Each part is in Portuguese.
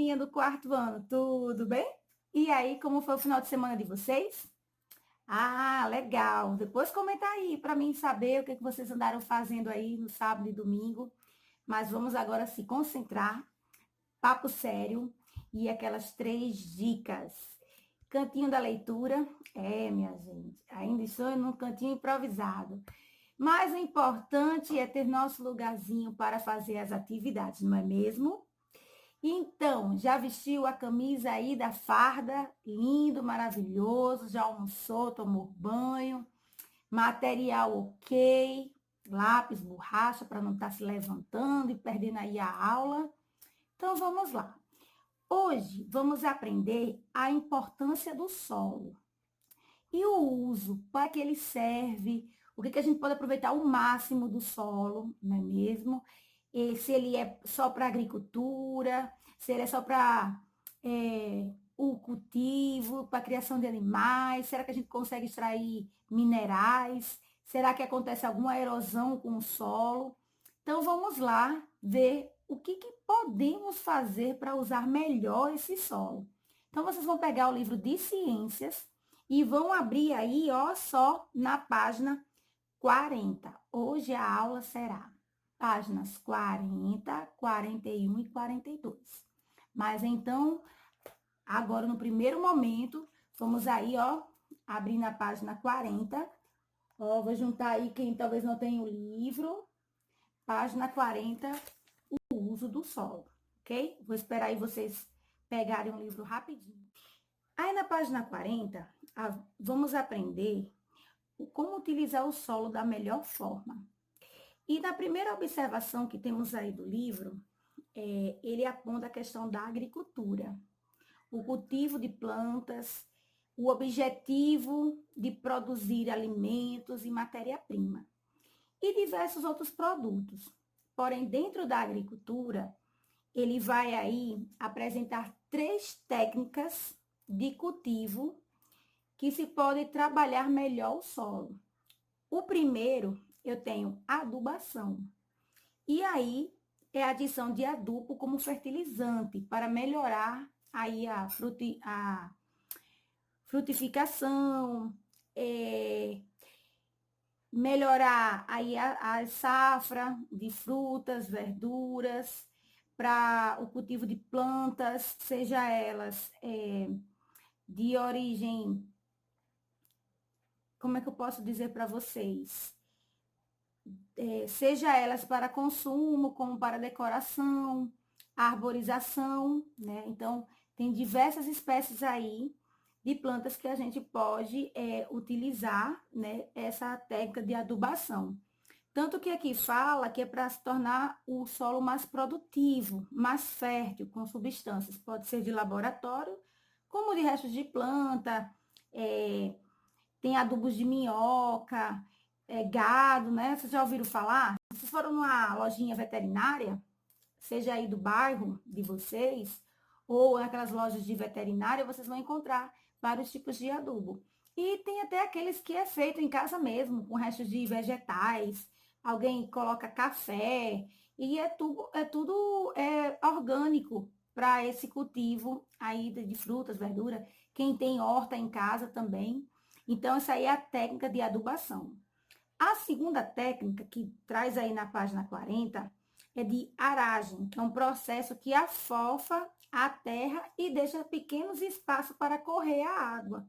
turminha do quarto ano, tudo bem? E aí, como foi o final de semana de vocês? Ah, legal. Depois comenta aí para mim saber o que que vocês andaram fazendo aí no sábado e domingo. Mas vamos agora se concentrar, papo sério e aquelas 3 dicas. Cantinho da leitura, minha gente, ainda estou num cantinho improvisado. Mas o importante é ter nosso lugarzinho para fazer as atividades, não é mesmo? Então, já vestiu a camisa aí da farda? Lindo, maravilhoso. Já almoçou, tomou banho. Material ok. Lápis, borracha, para não estar se levantando e perdendo aí a aula. Então, vamos lá. Hoje, vamos aprender a importância do solo e o uso, para que ele serve, o que, que a gente pode aproveitar o máximo do solo, não é mesmo? E se ele é só para agricultura, se ele é só para o cultivo, para a criação de animais, será que a gente consegue extrair minerais? Será que acontece alguma erosão com o solo? Então vamos lá ver o que, que podemos fazer para usar melhor esse solo. Então vocês vão pegar o livro de ciências e vão abrir aí, ó, só na página 40. Hoje a aula será páginas 40, 41 e 42. Mas então, agora no primeiro momento, vamos aí, ó, abrir na página 40. Ó, vou juntar aí quem talvez não tenha o livro. Página 40, o uso do solo, ok? Vou esperar aí vocês pegarem o livro rapidinho. Aí na página 40, vamos aprender como utilizar o solo da melhor forma. E na primeira observação que temos aí do livro, ele aponta a questão da agricultura, o cultivo de plantas, o objetivo de produzir alimentos e matéria-prima, e diversos outros produtos. Porém, dentro da agricultura, ele vai aí apresentar 3 técnicas de cultivo que se pode trabalhar melhor o solo. O primeiro, eu tenho adubação. E aí, é a adição de adubo como fertilizante para melhorar aí a frutificação, melhorar aí a safra de frutas, verduras, para o cultivo de plantas, seja elas de origem, como é que eu posso dizer para vocês? Seja elas para consumo, como para decoração, arborização, né? Então, tem diversas espécies aí de plantas que a gente pode utilizar, né, essa técnica de adubação. Tanto que aqui fala que é para se tornar o solo mais produtivo, mais fértil, com substâncias. Pode ser de laboratório, como de restos de planta, tem adubos de minhoca, gado, né? Vocês já ouviram falar? Se vocês foram numa lojinha veterinária, seja aí do bairro de vocês, ou naquelas lojas de veterinária, vocês vão encontrar vários tipos de adubo. E tem até aqueles que é feito em casa mesmo, com restos de vegetais, alguém coloca café, e é tudo orgânico para esse cultivo aí de frutas, verduras. Quem tem horta em casa também. Então, essa aí é a técnica de adubação. A segunda técnica, que traz aí na página 40, é de aragem, que é um processo que afofa a terra e deixa pequenos espaços para correr a água.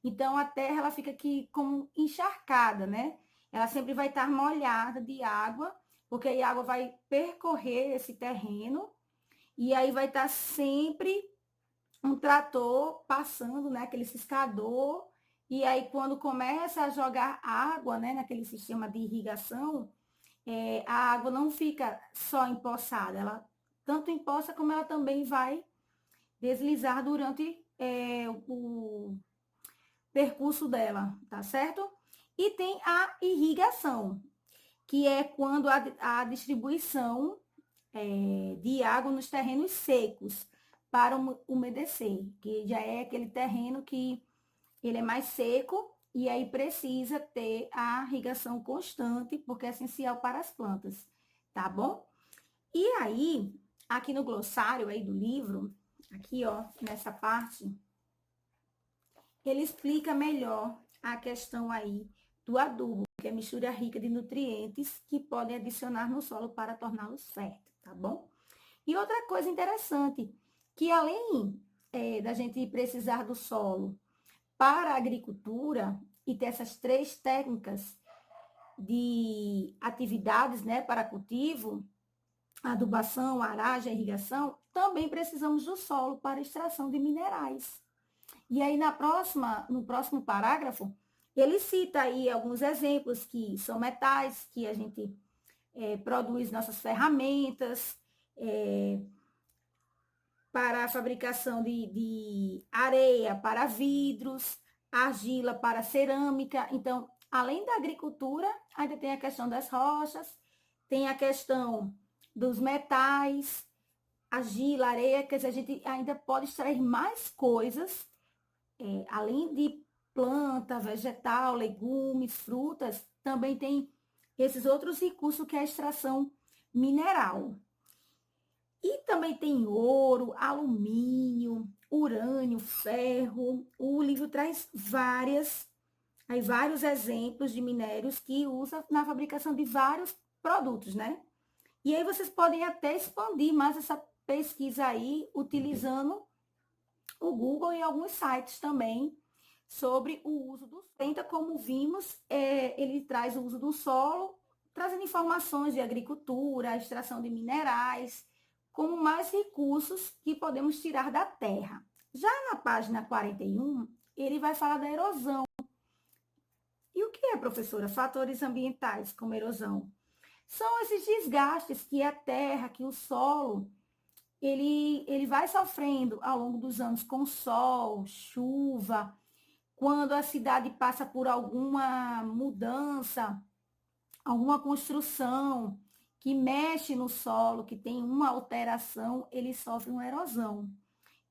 Então, a terra ela fica aqui como encharcada, né? Ela sempre vai estar molhada de água, porque a água vai percorrer esse terreno e aí vai estar sempre um trator passando, né? Aquele ciscador. E aí, quando começa a jogar água, né? Naquele sistema de irrigação, a água não fica só empoçada, ela tanto empoça como ela também vai deslizar durante o percurso dela, tá certo? E tem a irrigação, que é quando a distribuição de água nos terrenos secos para umedecer, que já é aquele terreno que ele é mais seco e aí precisa ter a irrigação constante, porque é essencial para as plantas, tá bom? E aí, aqui no glossário aí do livro, aqui, ó, nessa parte, ele explica melhor a questão aí do adubo, que é mistura rica de nutrientes que podem adicionar no solo para torná-los fértil, tá bom? E outra coisa interessante, que além da gente precisar do solo para a agricultura e ter essas 3 técnicas de atividades, né, para cultivo, adubação, aragem, irrigação, também precisamos do solo para extração de minerais. E aí no próximo parágrafo, ele cita aí alguns exemplos que são metais que a gente produz nossas ferramentas, para a fabricação de areia para vidros, argila para cerâmica. Então, além da agricultura, ainda tem a questão das rochas, tem a questão dos metais, argila, areia, quer dizer, a gente ainda pode extrair mais coisas, além de planta, vegetal, legumes, frutas, também tem esses outros recursos que é a extração mineral. E também tem ouro, alumínio, urânio, ferro. O livro traz vários exemplos de minérios que usa na fabricação de vários produtos, né? E aí vocês podem até expandir mais essa pesquisa aí, utilizando o Google e alguns sites também sobre o uso do solo. Como vimos, ele traz o uso do solo, trazendo informações de agricultura, extração de minerais, como mais recursos que podemos tirar da terra. Já na página 41, ele vai falar da erosão. E o que é, professora? Fatores ambientais, como erosão. São esses desgastes que a terra, que o solo, ele vai sofrendo ao longo dos anos com sol, chuva, quando a cidade passa por alguma mudança, alguma construção que mexe no solo, que tem uma alteração, ele sofre uma erosão.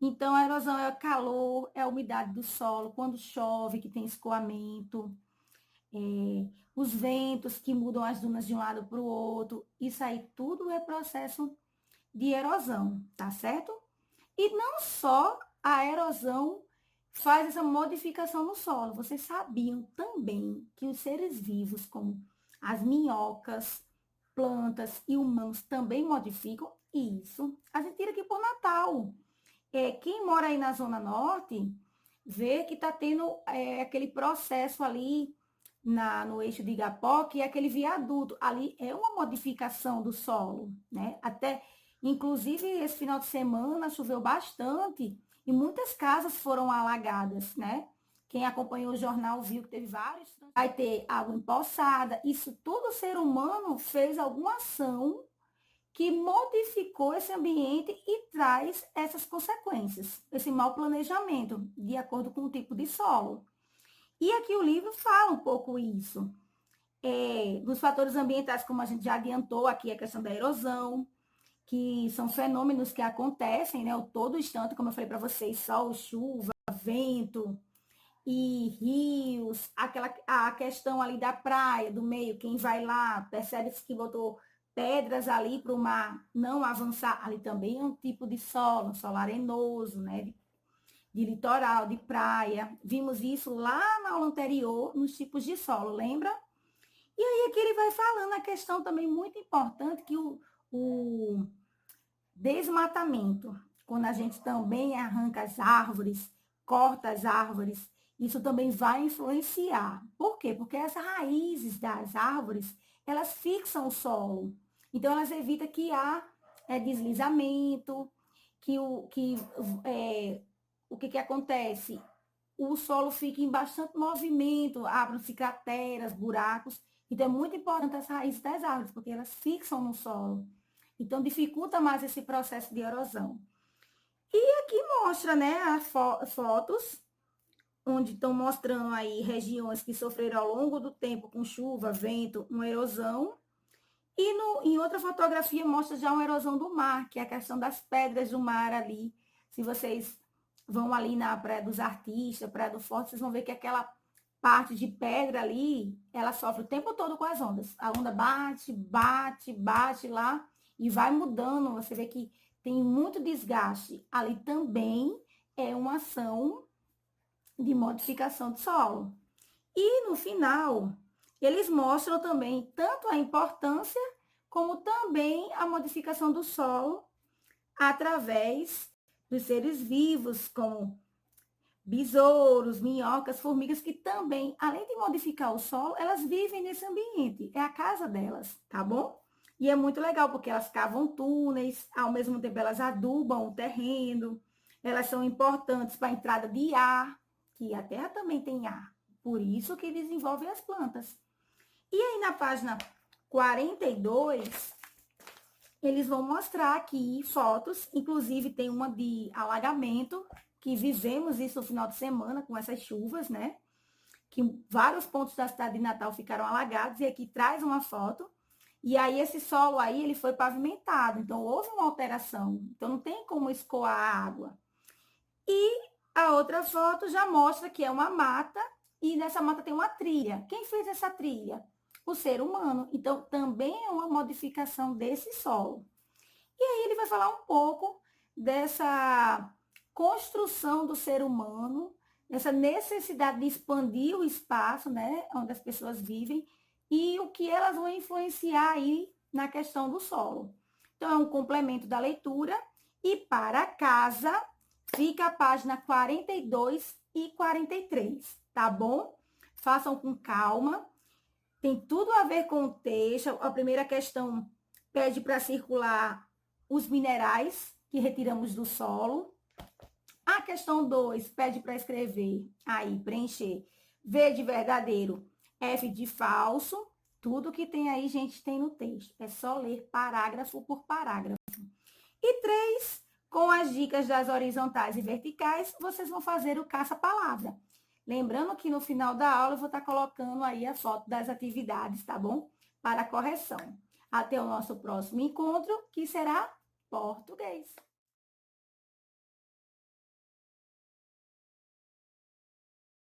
Então, a erosão é o calor, é a umidade do solo, quando chove, que tem escoamento, os ventos que mudam as dunas de um lado para o outro, isso aí tudo é processo de erosão, tá certo? E não só a erosão faz essa modificação no solo, vocês sabiam também que os seres vivos, como as minhocas, plantas e humanos também modificam isso. A gente tira aqui por Natal. Quem mora aí na Zona Norte vê que está tendo aquele processo ali no eixo de Igapó, que é aquele viaduto. Ali é uma modificação do solo, né? Até, inclusive, esse final de semana choveu bastante e muitas casas foram alagadas, né? Quem acompanhou o jornal viu que teve vários. Vai ter água empoçada. Isso tudo o ser humano fez alguma ação que modificou esse ambiente e traz essas consequências, esse mau planejamento, de acordo com o tipo de solo. E aqui o livro fala um pouco isso. Dos fatores ambientais, como a gente já adiantou aqui, a questão da erosão, que são fenômenos que acontecem, né, todo instante, como eu falei para vocês, sol, chuva, vento e rios, a questão ali da praia, do meio, quem vai lá, percebe que botou pedras ali para o mar não avançar, ali também é um tipo de solo, um solo arenoso, né, de litoral, de praia. Vimos isso lá na aula anterior, nos tipos de solo, lembra? E aí aqui ele vai falando a questão também muito importante, que o desmatamento, quando a gente também arranca as árvores, corta as árvores, isso também vai influenciar. Por quê? Porque as raízes das árvores, elas fixam o solo. Então, elas evitam que há deslizamento, o que acontece? O solo fica em bastante movimento, abrem-se crateras, buracos. Então, é muito importante as raízes das árvores, porque elas fixam no solo. Então, dificulta mais esse processo de erosão. E aqui mostra, né, as fotos, onde estão mostrando aí regiões que sofreram ao longo do tempo com chuva, vento, uma erosão. E em outra fotografia mostra já uma erosão do mar, que é a questão das pedras do mar ali. Se vocês vão ali na Praia dos Artistas, Praia do Forte, vocês vão ver que aquela parte de pedra ali, ela sofre o tempo todo com as ondas. A onda bate, bate, bate lá e vai mudando. Você vê que tem muito desgaste, ali também é uma ação de modificação de solo. E no final, eles mostram também tanto a importância como também a modificação do solo através dos seres vivos, como besouros, minhocas, formigas, que também, além de modificar o solo, elas vivem nesse ambiente. É a casa delas, tá bom? E é muito legal, porque elas cavam túneis, ao mesmo tempo elas adubam o terreno, elas são importantes para a entrada de ar, que a terra também tem ar, por isso que desenvolvem as plantas. E aí na página 42, eles vão mostrar aqui fotos, inclusive tem uma de alagamento, que vivemos isso no final de semana com essas chuvas, né? Que vários pontos da cidade de Natal ficaram alagados, e aqui traz uma foto. E aí esse solo aí, ele foi pavimentado, então houve uma alteração, então não tem como escoar a água. E a outra foto já mostra que é uma mata, e nessa mata tem uma trilha. Quem fez essa trilha? O ser humano. Então também é uma modificação desse solo. E aí ele vai falar um pouco dessa construção do ser humano, essa necessidade de expandir o espaço, né, onde as pessoas vivem, e o que elas vão influenciar aí na questão do solo. Então, é um complemento da leitura. E para casa, fica a página 42 e 43, tá bom? Façam com calma. Tem tudo a ver com o texto. A primeira questão pede para circular os minerais que retiramos do solo. A questão 2 pede para escrever, aí, preencher V de verdadeiro, F de falso. Tudo que tem aí, gente, tem no texto. É só ler parágrafo por parágrafo. E 3, com as dicas das horizontais e verticais, vocês vão fazer o caça-palavra. Lembrando que no final da aula eu vou estar colocando aí a foto das atividades, tá bom? Para correção. Até o nosso próximo encontro, que será português.